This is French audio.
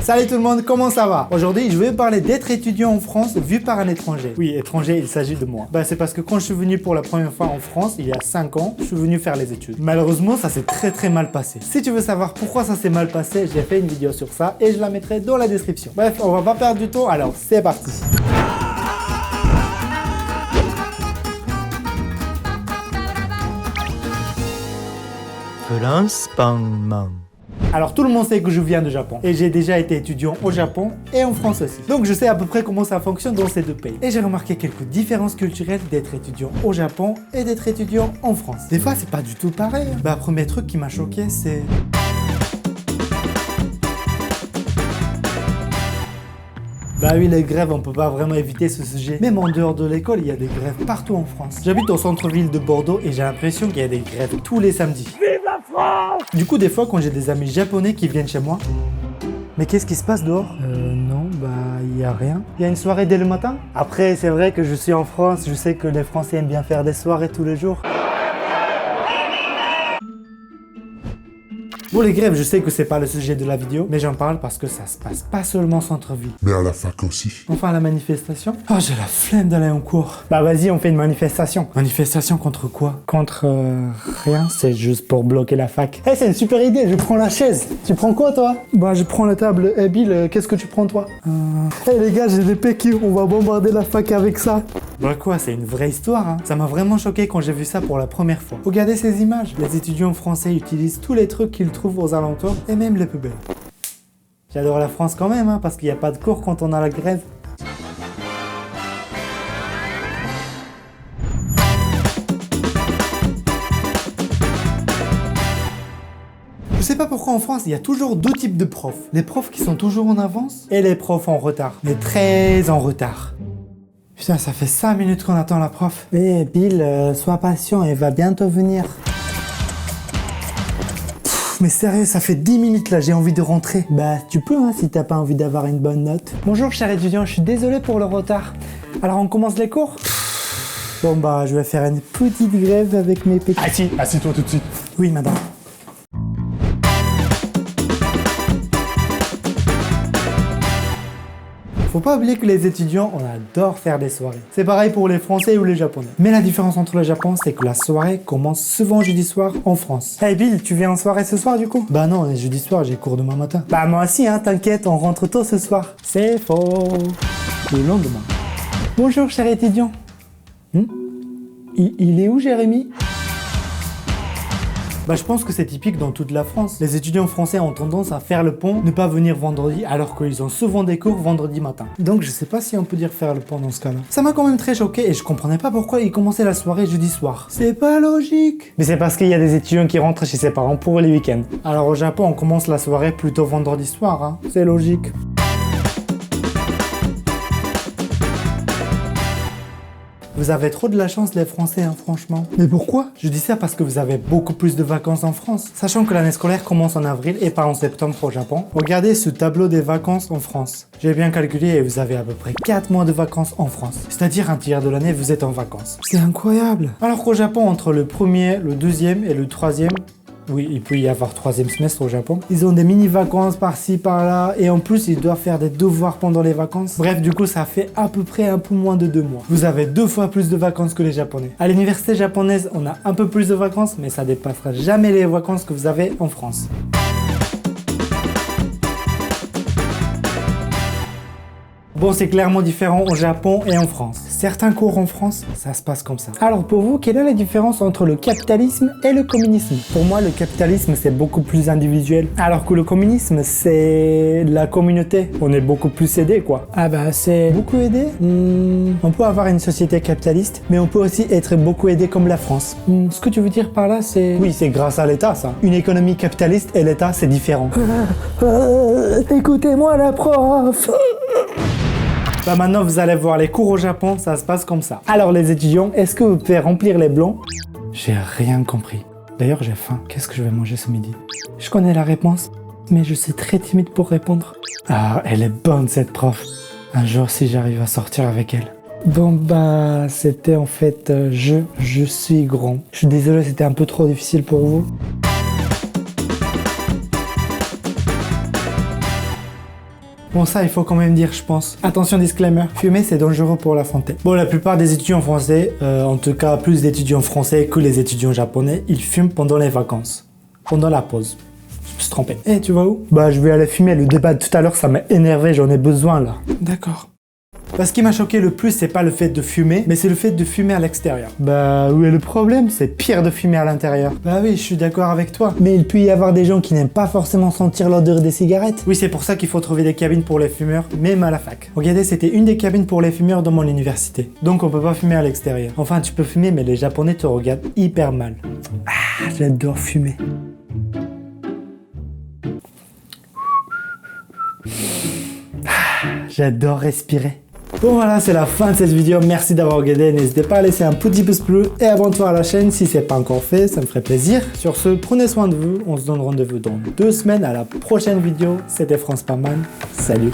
Salut tout le monde, comment ça va? Aujourd'hui, je vais parler d'être étudiant en France vu par un étranger. Oui, étranger, il s'agit de moi. C'est parce que quand je suis venu pour la première fois en France, il y a 5 ans, je suis venu faire les études. Malheureusement, ça s'est très mal passé. Si tu veux savoir pourquoi ça s'est mal passé, j'ai fait une vidéo sur ça et je la mettrai dans la description. Bref, on va pas perdre du temps, alors c'est parti. Alors tout le monde sait que je viens du Japon et j'ai déjà été étudiant au Japon et en France aussi. Donc je sais à peu près comment ça fonctionne dans ces deux pays. Et j'ai remarqué quelques différences culturelles d'être étudiant au Japon et d'être étudiant en France. Des fois c'est pas du tout pareil. Premier truc qui m'a choqué c'est... Oui, les grèves, on peut pas vraiment éviter ce sujet. Même en dehors de l'école, il y a des grèves partout en France. J'habite au centre-ville de Bordeaux et j'ai l'impression qu'il y a des grèves tous les samedis. Vive la France! Du coup, des fois, quand j'ai des amis japonais qui viennent chez moi... Mais qu'est-ce qui se passe dehors? Non, il y a rien. Il y a une soirée dès le matin? Après, c'est vrai que je suis en France, je sais que les Français aiment bien faire des soirées tous les jours. Bon, les grèves, je sais que c'est pas le sujet de la vidéo, mais j'en parle parce que ça se passe pas seulement au centre-ville. Mais à la fac aussi. Enfin, la manifestation. Oh, j'ai la flemme d'aller en cours. Vas-y, on fait une manifestation. Manifestation contre quoi? Contre rien, c'est juste pour bloquer la fac. C'est une super idée, je prends la chaise. Tu prends quoi, toi? Je prends la table. Bill, qu'est-ce que tu prends, toi? Les gars, j'ai des PQ, on va bombarder la fac avec ça. Quoi, c'est une vraie histoire, hein. Ça m'a vraiment choqué quand j'ai vu ça pour la première fois. Regardez ces images. Les étudiants français utilisent tous les trucs qu'ils trouvent aux alentours et même les poubelles. J'adore la France quand même, hein, parce qu'il n'y a pas de cours quand on a la grève. Je sais pas pourquoi en France, il y a toujours deux types de profs. Les profs qui sont toujours en avance et les profs en retard. Mais très en retard. Putain, ça fait 5 minutes qu'on attend la prof. Bill, sois patient, elle va bientôt venir. Mais sérieux, ça fait 10 minutes là, j'ai envie de rentrer. Tu peux, hein, si t'as pas envie d'avoir une bonne note. Bonjour, cher étudiant, je suis désolé pour le retard. Alors, on commence les cours? Je vais faire une petite grève avec mes petits... Assis-toi tout de suite. Oui, madame. Faut pas oublier que les étudiants, on adore faire des soirées. C'est pareil pour les Français ou les Japonais. Mais la différence entre le Japon, c'est que la soirée commence souvent jeudi soir en France. Hey Bill, tu viens en soirée ce soir du coup? Non, les jeudi soir, j'ai cours demain matin. Moi aussi, hein, t'inquiète, on rentre tôt ce soir. C'est faux. Le lendemain. Bonjour, cher étudiant. Il est où, Jérémy? Je pense que c'est typique dans toute la France. Les étudiants français ont tendance à faire le pont, ne pas venir vendredi, alors qu'ils ont souvent des cours vendredi matin. Donc je sais pas si on peut dire faire le pont dans ce cas-là. Ça m'a quand même très choqué et je comprenais pas pourquoi ils commençaient la soirée jeudi soir. C'est pas logique. Mais c'est parce qu'il y a des étudiants qui rentrent chez ses parents pour les week-ends. Alors au Japon, on commence la soirée plutôt vendredi soir, hein. C'est logique. Vous avez trop de la chance les Français, hein, franchement. Mais pourquoi? Je dis ça parce que vous avez beaucoup plus de vacances en France. Sachant que l'année scolaire commence en avril et pas en septembre au Japon. Regardez ce tableau des vacances en France. J'ai bien calculé et vous avez à peu près 4 mois de vacances en France. C'est-à-dire un tiers de l'année vous êtes en vacances. C'est incroyable. Alors qu'au Japon, entre le premier, le deuxième et le troisième... Oui, il peut y avoir 3e semestre au Japon. Ils ont des mini-vacances par-ci, par-là. Et en plus, ils doivent faire des devoirs pendant les vacances. Bref, du coup, ça fait à peu près un peu moins de 2 mois. Vous avez 2 fois plus de vacances que les Japonais. À l'université japonaise, on a un peu plus de vacances, mais ça dépassera jamais les vacances que vous avez en France. C'est clairement différent au Japon et en France. Certains cours en France, ça se passe comme ça. Alors pour vous, quelle est la différence entre le capitalisme et le communisme? Pour moi, le capitalisme, c'est beaucoup plus individuel. Alors que le communisme, c'est la communauté. On est beaucoup plus aidé, quoi. C'est beaucoup aidé? On peut avoir une société capitaliste, mais on peut aussi être beaucoup aidé comme la France. Ce que tu veux dire par là, c'est... Oui, c'est grâce à l'État, ça. Une économie capitaliste et l'État, c'est différent. Écoutez-moi, la prof. Maintenant, vous allez voir les cours au Japon, ça se passe comme ça. Alors les étudiants, est-ce que vous pouvez remplir les blancs? J'ai rien compris. D'ailleurs, j'ai faim. Qu'est-ce que je vais manger ce midi? Je connais la réponse, mais je suis très timide pour répondre. Elle est bonne cette prof. Un jour, si j'arrive à sortir avec elle. C'était en fait je suis grand. Je suis désolé, c'était un peu trop difficile pour vous. Bon, ça, il faut quand même dire, je pense. Attention, disclaimer, fumer, c'est dangereux pour la santé. Bon, la plupart des étudiants français, en tout cas plus d'étudiants français que les étudiants japonais, ils fument pendant les vacances. Pendant la pause. Je me suis trompé. Eh, tu vas où? Bah, je vais aller fumer. Le débat de tout à l'heure, ça m'a énervé, j'en ai besoin, là. D'accord. Ce qui m'a choqué le plus, c'est pas le fait de fumer, mais c'est le fait de fumer à l'extérieur. Bah, où est le problème? C'est pire de fumer à l'intérieur. Bah oui, je suis d'accord avec toi. Mais il peut y avoir des gens qui n'aiment pas forcément sentir l'odeur des cigarettes. Oui, c'est pour ça qu'il faut trouver des cabines pour les fumeurs, même à la fac. Regardez, c'était une des cabines pour les fumeurs dans mon université. Donc on peut pas fumer à l'extérieur. Enfin, tu peux fumer, mais les Japonais te regardent hyper mal. Ah, j'adore fumer. J'adore respirer. Bon voilà, c'est la fin de cette vidéo, merci d'avoir regardé, n'hésitez pas à laisser un petit pouce bleu et abonne-toi à la chaîne si c'est pas encore fait, ça me ferait plaisir. Sur ce, prenez soin de vous, on se donne rendez-vous dans 2 semaines à la prochaine vidéo, c'était France Paman, salut.